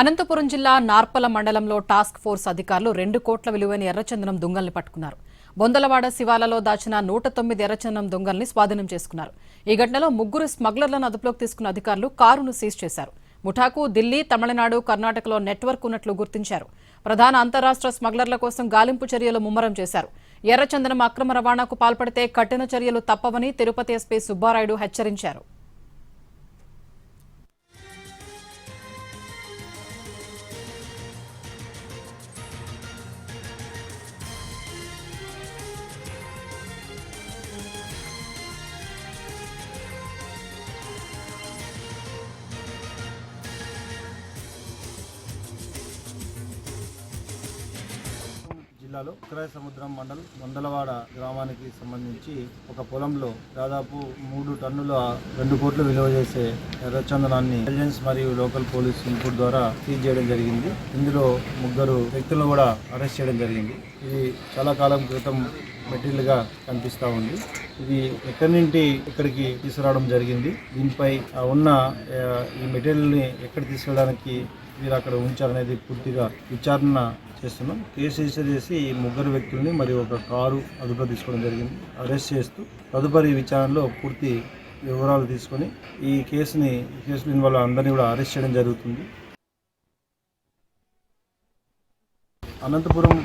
అనంతపురం జిల్లా నార్పల మండలంలో task force అధికారులు 2 కోట్ల విలువైన ఎర్రచందనం దొంగల్ని పట్టుకున్నారు. బొందలవాడ శివాలలో దాచిన 109 ఎర్రచందనం దొంగల్ని స్వాధీనం చేసుకున్నారు. ఈ ఘటనలో 3 స్మగ్లర్లను అదుపులోకి తీసుకున్న అధికారులు కారును సీజ్ చేశారు. ముఠాకు ఢిల్లీ, తమిళనాడు, కర్ణాటకలో నెట్వర్క్ ఉన్నట్లు గుర్తించారు. ప్రధాన అంతరాష్ట్ర స్మగ్లర్ల కోసం గాలింపు చర్యలు ముమ్మరం చేశారు. ఎర్రచందనం అక్రమ రవాణాకు పాల్పడితే కఠిన చర్యలు తప్పవని తిరుపతి ఎస్పీ సుబ్బారాయుడు హెచ్చరించారు. జిల్లాలో ఉత్తరాయ సముద్రం మండలం బొందలవాడ గ్రామానికి సంబంధించి ఒక పొలంలో దాదాపు 3 టన్నుల 2 కోట్లు విలువ చేసే ఎర్రచందనాన్ని ఇంటెలిజెన్స్ మరియు లోకల్ పోలీస్ ఇన్పుట్ ద్వారా సీజ్ చేయడం జరిగింది. ఇందులో 3 వ్యక్తులను కూడా అరెస్ట్ చేయడం జరిగింది. ఇది చాలా కాలం క్రితం మెటీరియల్ గా కనిపిస్తూ ఉంది. ఇది ఎక్కడి నుండి ఇక్కడికి తీసుకురావడం జరిగింది, దీనిపై ఉన్న ఈ మెటీరియల్ని ఎక్కడ తీసుకెళ్ళడానికి వీరు అక్కడ ఉంచారనేది పూర్తిగా విచారణ చేస్తున్నాం. కేసు రిజిస్టర్ చేసి ఈ 3 వ్యక్తుల్ని మరియు ఒక కారు అదుపులో తీసుకోవడం జరిగింది. అరెస్ట్ చేస్తూ తదుపరి విచారణలో పూర్తి వివరాలు తీసుకొని ఈ కేసులో ఇన్వాల్వ్ అందరినీ కూడా అరెస్ట్ చేయడం జరుగుతుంది. అనంతపురం